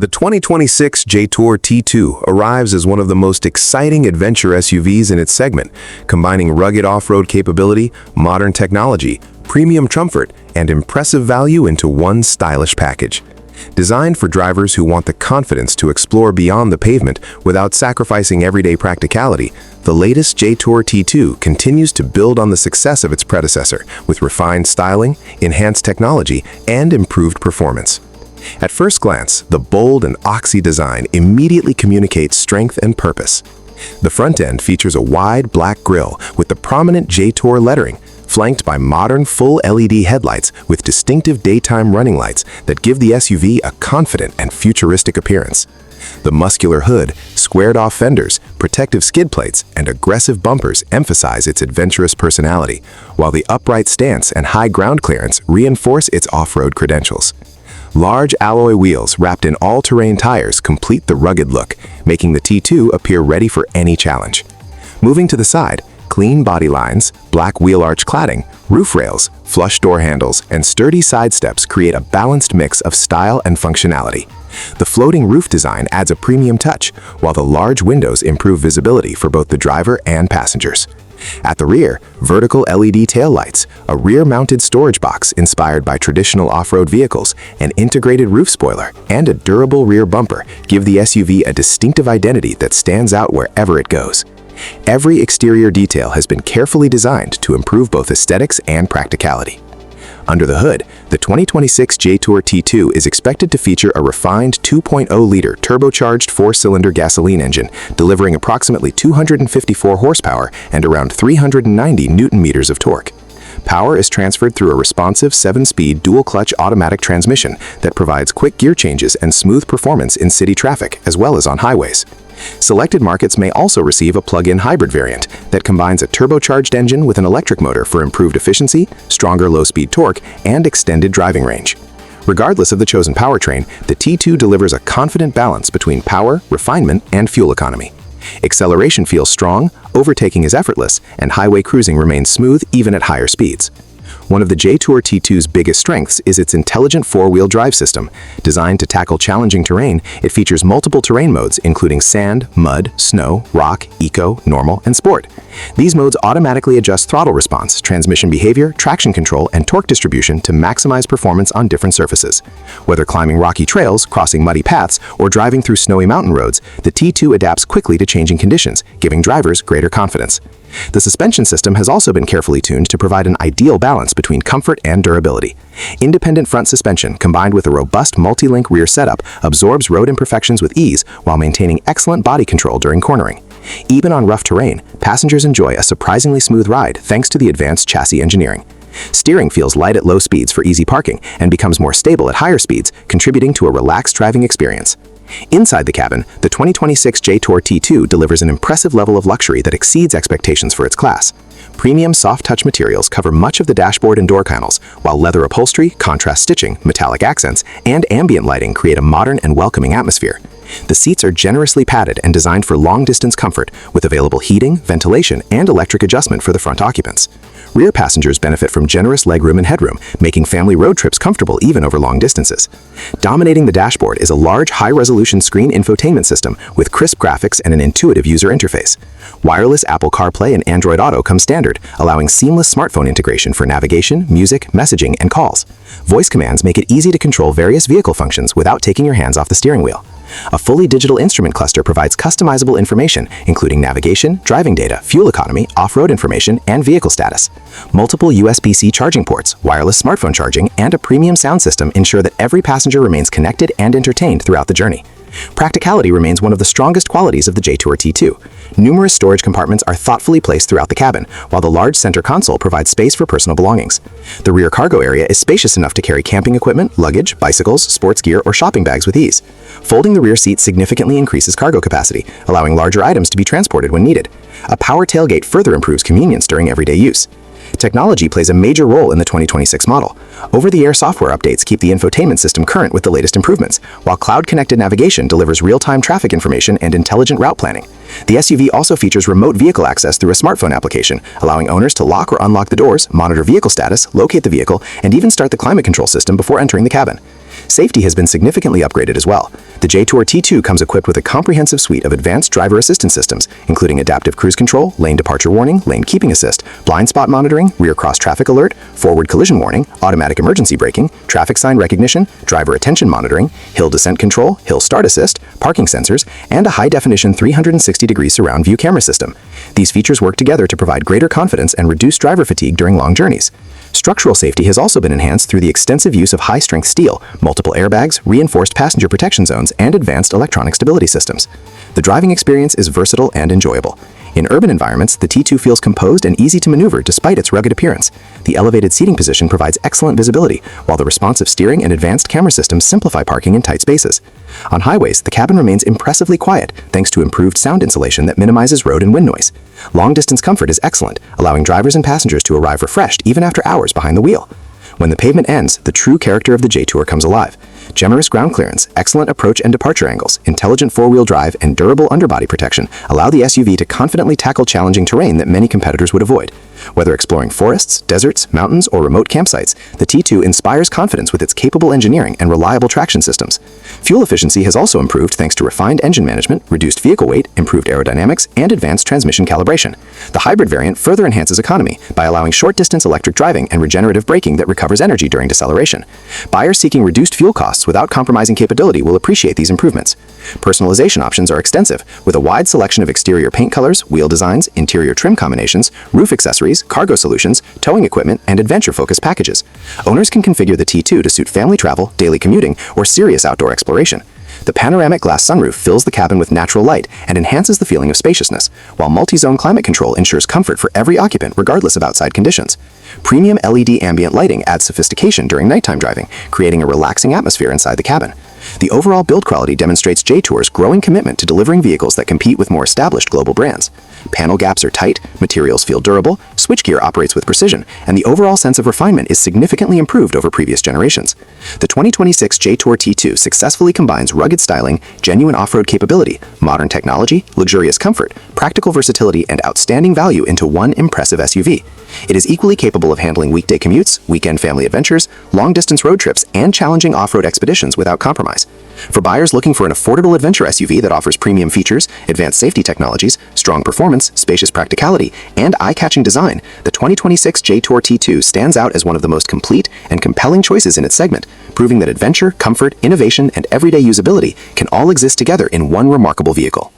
The 2026 Jetour T2 arrives as one of the most exciting adventure SUVs in its segment, combining rugged off-road capability, modern technology, premium comfort, and impressive value into one stylish package. Designed for drivers who want the confidence to explore beyond the pavement without sacrificing everyday practicality, the latest Jetour T2 continues to build on the success of its predecessor with refined styling, enhanced technology, and improved performance. At first glance, the bold and oxy design immediately communicates strength and purpose. The front end features a wide black grille with the prominent Jetour lettering, flanked by modern full LED headlights with distinctive daytime running lights that give the SUV a confident and futuristic appearance. The muscular hood, squared-off fenders, protective skid plates, and aggressive bumpers emphasize its adventurous personality, while the upright stance and high ground clearance reinforce its off-road credentials. Large alloy wheels wrapped in all-terrain tires complete the rugged look, making the T2 appear ready for any challenge. Moving to the side, clean body lines, black wheel arch cladding, roof rails, flush door handles, and sturdy side steps create a balanced mix of style and functionality. The floating roof design adds a premium touch, while the large windows improve visibility for both the driver and passengers. At the rear, vertical LED taillights, a rear-mounted storage box inspired by traditional off-road vehicles, an integrated roof spoiler, and a durable rear bumper give the SUV a distinctive identity that stands out wherever it goes. Every exterior detail has been carefully designed to improve both aesthetics and practicality. Under the hood, the 2026 Jetour T2 is expected to feature a refined 2.0-liter turbocharged four-cylinder gasoline engine, delivering approximately 254 horsepower and around 390 newton-meters of torque. Power is transferred through a responsive 7-speed dual-clutch automatic transmission that provides quick gear changes and smooth performance in city traffic as well as on highways. Selected markets may also receive a plug-in hybrid variant that combines a turbocharged engine with an electric motor for improved efficiency, stronger low-speed torque, and extended driving range. Regardless of the chosen powertrain, the T2 delivers a confident balance between power, refinement, and fuel economy. Acceleration feels strong, overtaking is effortless, and highway cruising remains smooth even at higher speeds. One of the Jetour T2's biggest strengths is its intelligent four-wheel drive system. Designed to tackle challenging terrain, it features multiple terrain modes including sand, mud, snow, rock, eco, normal, and sport. These modes automatically adjust throttle response, transmission behavior, traction control, and torque distribution to maximize performance on different surfaces. Whether climbing rocky trails, crossing muddy paths, or driving through snowy mountain roads, the T2 adapts quickly to changing conditions, giving drivers greater confidence. The suspension system has also been carefully tuned to provide an ideal balance between comfort and durability. Independent front suspension, combined with a robust multi-link rear setup, absorbs road imperfections with ease while maintaining excellent body control during cornering. Even on rough terrain, passengers enjoy a surprisingly smooth ride thanks to the advanced chassis engineering. Steering feels light at low speeds for easy parking and becomes more stable at higher speeds, contributing to a relaxed driving experience. Inside the cabin, the 2026 Jetour T2 delivers an impressive level of luxury that exceeds expectations for its class. Premium soft-touch materials cover much of the dashboard and door panels, while leather upholstery, contrast stitching, metallic accents, and ambient lighting create a modern and welcoming atmosphere. The seats are generously padded and designed for long-distance comfort, with available heating, ventilation, and electric adjustment for the front occupants. Rear passengers benefit from generous legroom and headroom, making family road trips comfortable even over long distances. Dominating the dashboard is a large, high-resolution screen infotainment system with crisp graphics and an intuitive user interface. Wireless Apple CarPlay and Android Auto come standard, allowing seamless smartphone integration for navigation, music, messaging, and calls. Voice commands make it easy to control various vehicle functions without taking your hands off the steering wheel. A fully digital instrument cluster provides customizable information, including navigation, driving data, fuel economy, off-road information, and vehicle status. Multiple USB-C charging ports, wireless smartphone charging, and a premium sound system ensure that every passenger remains connected and entertained throughout the journey. Practicality remains one of the strongest qualities of the Jetour T2. Numerous storage compartments are thoughtfully placed throughout the cabin, while the large center console provides space for personal belongings. The rear cargo area is spacious enough to carry camping equipment, luggage, bicycles, sports gear, or shopping bags with ease. Folding the rear seat significantly increases cargo capacity, allowing larger items to be transported when needed. A power tailgate further improves convenience during everyday use. Technology plays a major role in the 2026 model. Over-the-air software updates keep the infotainment system current with the latest improvements, while cloud-connected navigation delivers real-time traffic information and intelligent route planning. The SUV also features remote vehicle access through a smartphone application, allowing owners to lock or unlock the doors, monitor vehicle status, locate the vehicle, and even start the climate control system before entering the cabin. Safety has been significantly upgraded as well. The Jetour T2 comes equipped with a comprehensive suite of advanced driver assistance systems, including adaptive cruise control, lane departure warning, lane keeping assist, blind spot monitoring, rear cross traffic alert, forward collision warning, automatic emergency braking, traffic sign recognition, driver attention monitoring, hill descent control, hill start assist, parking sensors, and a high-definition 360-degree surround view camera system. These features work together to provide greater confidence and reduce driver fatigue during long journeys. Structural safety has also been enhanced through the extensive use of high-strength steel, multiple airbags, reinforced passenger protection zones, and advanced electronic stability systems. The driving experience is versatile and enjoyable. In urban environments, the T2 feels composed and easy to maneuver despite its rugged appearance. The elevated seating position provides excellent visibility, while the responsive steering and advanced camera systems simplify parking in tight spaces. On highways, the cabin remains impressively quiet thanks to improved sound insulation that minimizes road and wind noise. Long-distance comfort is excellent, allowing drivers and passengers to arrive refreshed even after hours behind the wheel. When the pavement ends, the true character of the Jetour comes alive. Generous ground clearance, excellent approach and departure angles, intelligent four-wheel drive, and durable underbody protection allow the SUV to confidently tackle challenging terrain that many competitors would avoid. Whether exploring forests, deserts, mountains, or remote campsites, the T2 inspires confidence with its capable engineering and reliable traction systems. Fuel efficiency has also improved thanks to refined engine management, reduced vehicle weight, improved aerodynamics, and advanced transmission calibration. The hybrid variant further enhances economy by allowing short-distance electric driving and regenerative braking that recovers energy during deceleration. Buyers seeking reduced fuel costs without compromising capability will appreciate these improvements. Personalization options are extensive, with a wide selection of exterior paint colors, wheel designs, interior trim combinations, roof accessories, cargo solutions, towing equipment, and adventure-focused packages. Owners can configure the T2 to suit family travel, daily commuting, or serious outdoor exploration. The panoramic glass sunroof fills the cabin with natural light and enhances the feeling of spaciousness, while multi-zone climate control ensures comfort for every occupant regardless of outside conditions. Premium LED ambient lighting adds sophistication during nighttime driving, creating a relaxing atmosphere inside the cabin. The overall build quality demonstrates Jetour's growing commitment to delivering vehicles that compete with more established global brands. Panel gaps are tight, materials feel durable, switchgear operates with precision, and the overall sense of refinement is significantly improved over previous generations. The 2026 Jetour T2 successfully combines rugged styling, genuine off-road capability, modern technology, luxurious comfort, practical versatility, and outstanding value into one impressive SUV. It is equally capable of handling weekday commutes, weekend family adventures, long-distance road trips, and challenging off-road expeditions without compromise. For buyers looking for an affordable adventure SUV that offers premium features, advanced safety technologies, strong performance, spacious practicality, and eye-catching design, the 2026 Jetour T2 stands out as one of the most complete and compelling choices in its segment, proving that adventure, comfort, innovation, and everyday usability can all exist together in one remarkable vehicle.